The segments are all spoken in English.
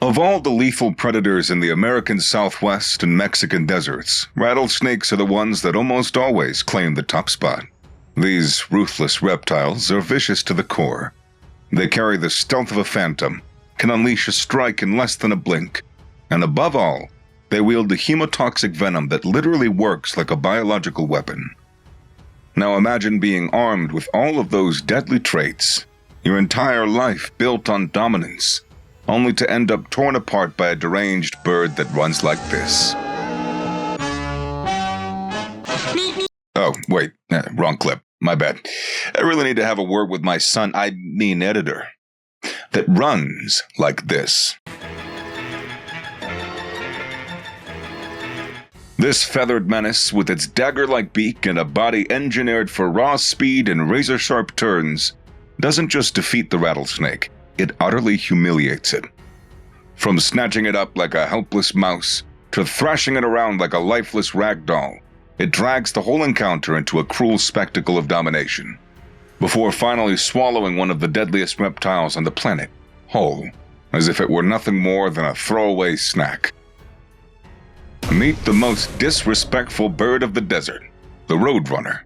Of all the lethal predators in the American Southwest and Mexican deserts, rattlesnakes are the ones that almost always claim the top spot. These ruthless reptiles are vicious to the core. They carry the stealth of a phantom, can unleash a strike in less than a blink, and above all, they wield the hemotoxic venom that literally works like a biological weapon. Now imagine being armed with all of those deadly traits, your entire life built on dominance, only to end up torn apart by a deranged bird that runs like this. Oh, wait, wrong clip. My bad. I really need to have a word with my son, editor, that runs like this. This feathered menace, with its dagger-like beak and a body engineered for raw speed and razor-sharp turns, doesn't just defeat the rattlesnake, it utterly humiliates it. From snatching it up like a helpless mouse, to thrashing it around like a lifeless rag doll, it drags the whole encounter into a cruel spectacle of domination, before finally swallowing one of the deadliest reptiles on the planet, whole, as if it were nothing more than a throwaway snack. Meet the most disrespectful bird of the desert, the roadrunner.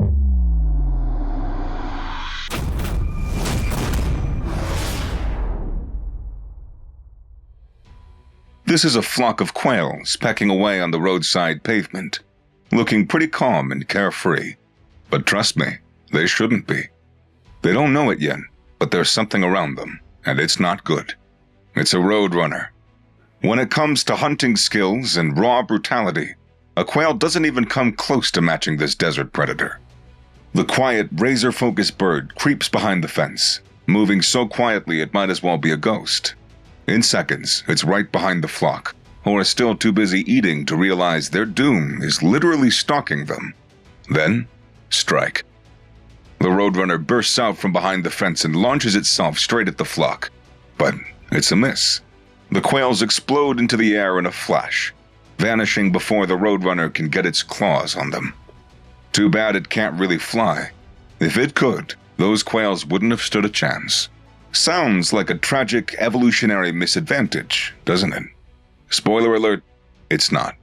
This is a flock of quails pecking away on the roadside pavement, looking pretty calm and carefree. But trust me, they shouldn't be. They don't know it yet, but there's something around them, and it's not good. It's a roadrunner. When it comes to hunting skills and raw brutality, a quail doesn't even come close to matching this desert predator. The quiet, razor-focused bird creeps behind the fence, moving so quietly it might as well be a ghost. In seconds, it's right behind the flock, who are still too busy eating to realize their doom is literally stalking them. Then, strike. The roadrunner bursts out from behind the fence and launches itself straight at the flock. But it's a miss. The quails explode into the air in a flash, vanishing before the roadrunner can get its claws on them. Too bad it can't really fly. If it could, those quails wouldn't have stood a chance. Sounds like a tragic evolutionary misadvantage, doesn't it? Spoiler alert, it's not.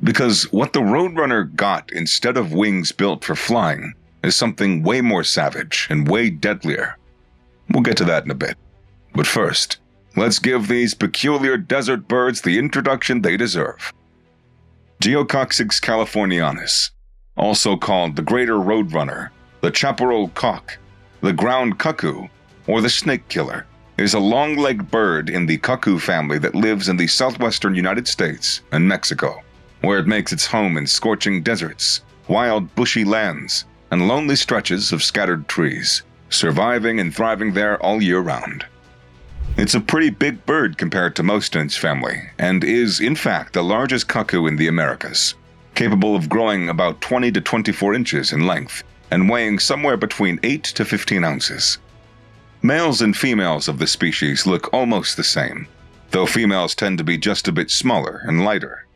Because what the roadrunner got instead of wings built for flying is something way more savage and way deadlier. We'll get to that in a bit. But first, let's give these peculiar desert birds the introduction they deserve. Geococcyx californianus, also called the greater roadrunner, the chaparral cock, the ground cuckoo, or the snake killer, is a long-legged bird in the cuckoo family that lives in the southwestern United States and Mexico, where it makes its home in scorching deserts, wild bushy lands, and lonely stretches of scattered trees, surviving and thriving there all year round. It's a pretty big bird compared to most in its family, and is, in fact, the largest cuckoo in the Americas, capable of growing about 20 to 24 inches in length and weighing somewhere between 8 to 15 ounces. Males and females of the species look almost the same, though females tend to be just a bit smaller and lighter.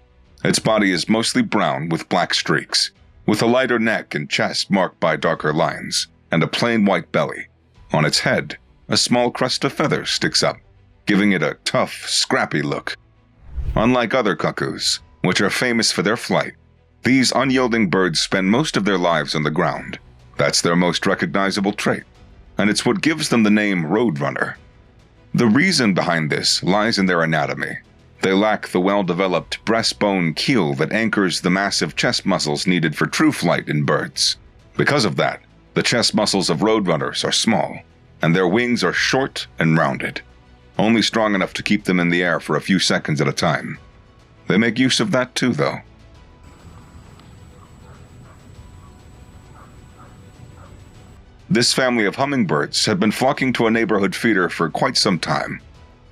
Its body is mostly brown with black streaks, with a lighter neck and chest marked by darker lines, and a plain white belly. On its head, a small crest of feathers sticks up, giving it a tough, scrappy look. Unlike other cuckoos, which are famous for their flight, these unyielding birds spend most of their lives on the ground. That's their most recognizable trait, and it's what gives them the name roadrunner. The reason behind this lies in their anatomy. They lack the well-developed breastbone keel that anchors the massive chest muscles needed for true flight in birds. Because of that, the chest muscles of roadrunners are small, and their wings are short and rounded, only strong enough to keep them in the air for a few seconds at a time. They make use of that too, though. This family of hummingbirds have been flocking to a neighborhood feeder for quite some time,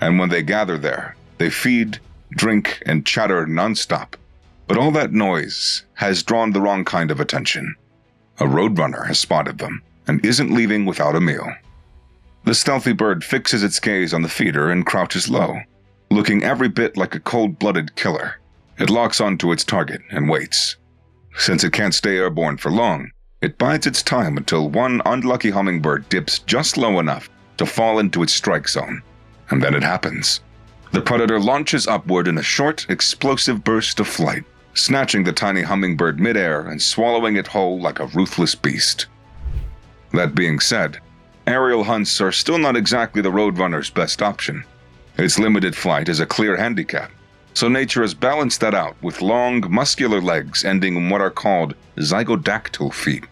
and when they gather there, they feed, drink, and chatter nonstop. But all that noise has drawn the wrong kind of attention. A roadrunner has spotted them and isn't leaving without a meal. The stealthy bird fixes its gaze on the feeder and crouches low, looking every bit like a cold-blooded killer. It locks onto its target and waits. Since it can't stay airborne for long, it bides its time until one unlucky hummingbird dips just low enough to fall into its strike zone. And then it happens. The predator launches upward in a short, explosive burst of flight, snatching the tiny hummingbird midair and swallowing it whole like a ruthless beast. That being said, aerial hunts are still not exactly the roadrunner's best option. Its limited flight is a clear handicap, so nature has balanced that out with long, muscular legs ending in what are called zygodactyl feet.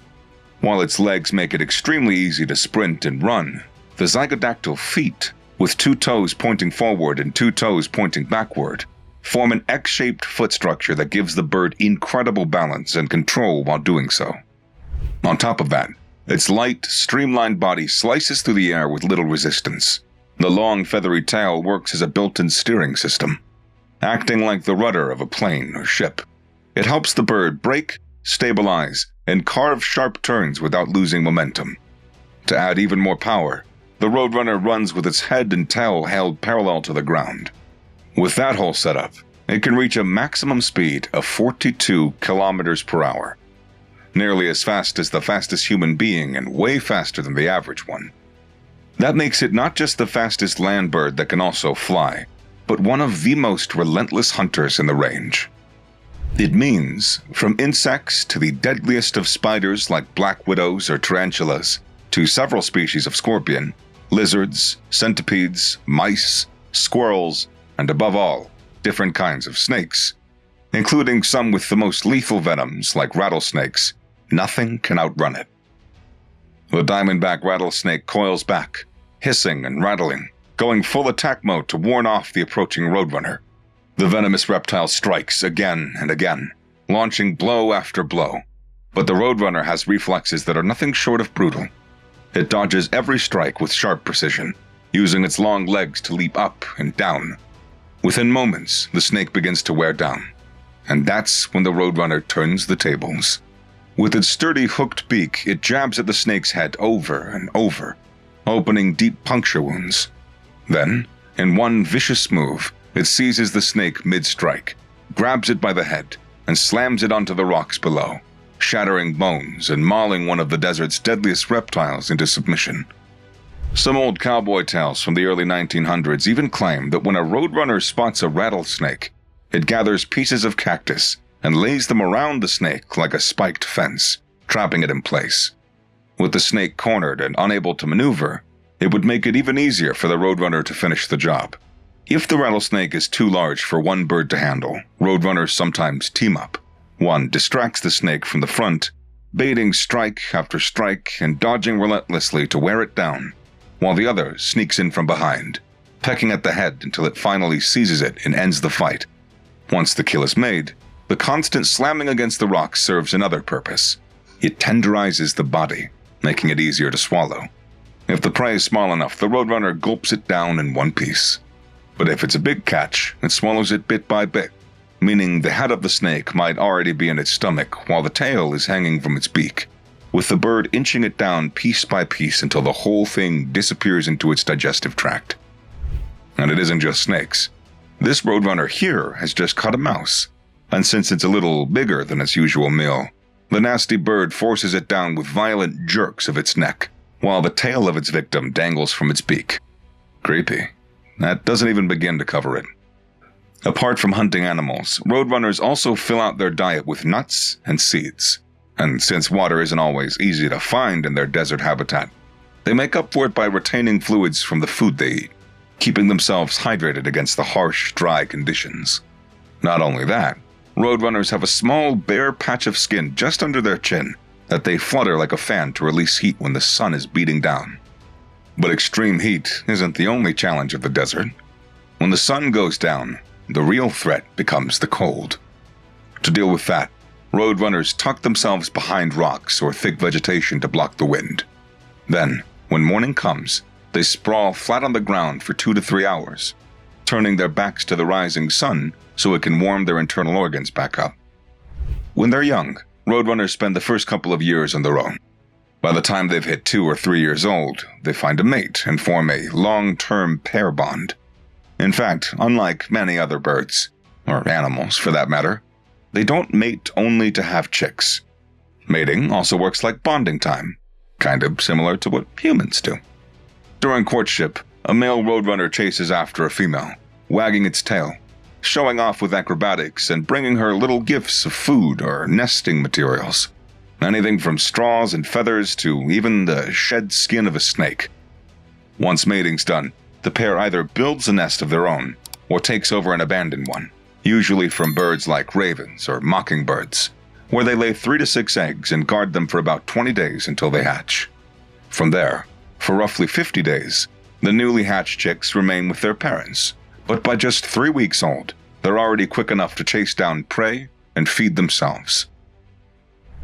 While its legs make it extremely easy to sprint and run, the zygodactyl feet, with 2 toes pointing forward and 2 toes pointing backward, form an X-shaped foot structure that gives the bird incredible balance and control while doing so. On top of that, its light, streamlined body slices through the air with little resistance. The long, feathery tail works as a built-in steering system, acting like the rudder of a plane or ship. It helps the bird brake, stabilize, and carve sharp turns without losing momentum. To add even more power, the roadrunner runs with its head and tail held parallel to the ground. With that whole setup, it can reach a maximum speed of 42 kilometers per hour, nearly as fast as the fastest human being and way faster than the average one. That makes it not just the fastest land bird that can also fly, but one of the most relentless hunters in the range. It means, from insects to the deadliest of spiders like black widows or tarantulas, to several species of scorpion, lizards, centipedes, mice, squirrels, and above all, different kinds of snakes, including some with the most lethal venoms like rattlesnakes, nothing can outrun it. The diamondback rattlesnake coils back, hissing and rattling, going full attack mode to warn off the approaching roadrunner. The venomous reptile strikes again and again, launching blow after blow, but the roadrunner has reflexes that are nothing short of brutal. It dodges every strike with sharp precision, using its long legs to leap up and down. Within moments, the snake begins to wear down, and that's when the roadrunner turns the tables. With its sturdy hooked beak, it jabs at the snake's head over and over, opening deep puncture wounds. Then, in one vicious move, it seizes the snake mid-strike, grabs it by the head, and slams it onto the rocks below, shattering bones and mauling one of the desert's deadliest reptiles into submission. Some old cowboy tales from the early 1900s even claim that when a roadrunner spots a rattlesnake, it gathers pieces of cactus and lays them around the snake like a spiked fence, trapping it in place. With the snake cornered and unable to maneuver, it would make it even easier for the roadrunner to finish the job. If the rattlesnake is too large for one bird to handle, roadrunners sometimes team up. One distracts the snake from the front, baiting strike after strike and dodging relentlessly to wear it down, while the other sneaks in from behind, pecking at the head until it finally seizes it and ends the fight. Once the kill is made, the constant slamming against the rocks serves another purpose. It tenderizes the body, making it easier to swallow. If the prey is small enough, the roadrunner gulps it down in one piece. But if it's a big catch, it swallows it bit by bit, meaning the head of the snake might already be in its stomach while the tail is hanging from its beak, with the bird inching it down piece by piece until the whole thing disappears into its digestive tract. And it isn't just snakes. This roadrunner here has just caught a mouse, and since it's a little bigger than its usual meal, the nasty bird forces it down with violent jerks of its neck, while the tail of its victim dangles from its beak. Creepy. That doesn't even begin to cover it. Apart from hunting animals, roadrunners also fill out their diet with nuts and seeds. And since water isn't always easy to find in their desert habitat, they make up for it by retaining fluids from the food they eat, keeping themselves hydrated against the harsh, dry conditions. Not only that, roadrunners have a small, bare patch of skin just under their chin that they flutter like a fan to release heat when the sun is beating down. But extreme heat isn't the only challenge of the desert. When the sun goes down, the real threat becomes the cold. To deal with that, roadrunners tuck themselves behind rocks or thick vegetation to block the wind. Then, when morning comes, they sprawl flat on the ground for 2 to 3 hours, turning their backs to the rising sun so it can warm their internal organs back up. When they're young, roadrunners spend the first couple of years on their own. By the time they've hit 2 or 3 years old, they find a mate and form a long-term pair bond. In fact, unlike many other birds, or animals for that matter, they don't mate only to have chicks. Mating also works like bonding time, kind of similar to what humans do. During courtship, a male roadrunner chases after a female, wagging its tail, showing off with acrobatics and bringing her little gifts of food or nesting materials. Anything from straws and feathers to even the shed skin of a snake. Once mating's done, the pair either builds a nest of their own or takes over an abandoned one, usually from birds like ravens or mockingbirds, where they lay 3 to 6 eggs and guard them for about 20 days until they hatch. From there, for roughly 50 days, the newly hatched chicks remain with their parents, but by just 3 weeks old, they're already quick enough to chase down prey and feed themselves.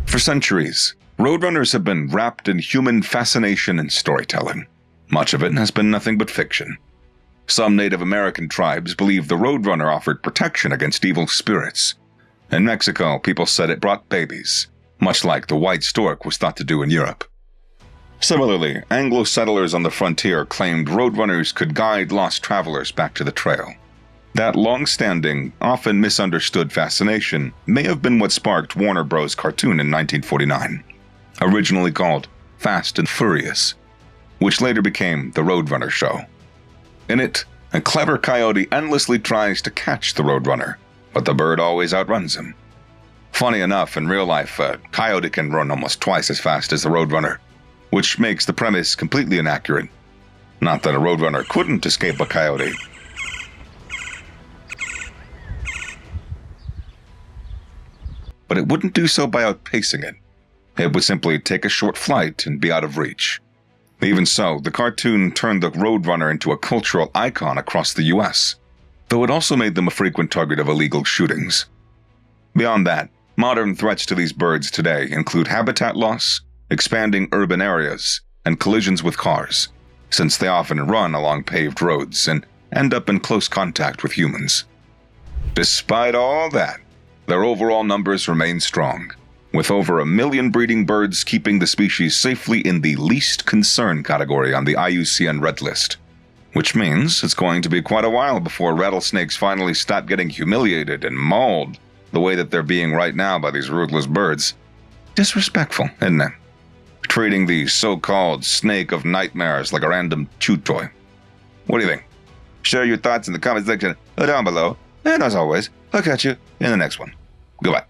For centuries, roadrunners have been wrapped in human fascination and storytelling. Much of it has been nothing but fiction. Some Native American tribes believed the roadrunner offered protection against evil spirits. In Mexico, people said it brought babies, much like the white stork was thought to do in Europe. Similarly, Anglo settlers on the frontier claimed roadrunners could guide lost travelers back to the trail. That long-standing, often misunderstood fascination may have been what sparked Warner Bros. Cartoon in 1949, originally called Fast and Furious, which later became The Roadrunner Show. In it, a clever coyote endlessly tries to catch the roadrunner, but the bird always outruns him. Funny enough, in real life, a coyote can run almost twice as fast as the roadrunner, which makes the premise completely inaccurate. Not that a roadrunner couldn't escape a coyote, but it wouldn't do so by outpacing it. It would simply take a short flight and be out of reach. Even so, the cartoon turned the roadrunner into a cultural icon across the US, though it also made them a frequent target of illegal shootings. Beyond that, modern threats to these birds today include habitat loss, expanding urban areas, and collisions with cars, since they often run along paved roads and end up in close contact with humans. Despite all that, their overall numbers remain strong, with over 1 million breeding birds keeping the species safely in the least concern category on the IUCN Red List, which means it's going to be quite a while before rattlesnakes finally stop getting humiliated and mauled the way that they're being right now by these ruthless birds. Disrespectful, isn't it? Treating the so-called snake of nightmares like a random chew toy. What do you think? Share your thoughts in the comment section down below, and as always, I'll catch you in the next one. Goodbye.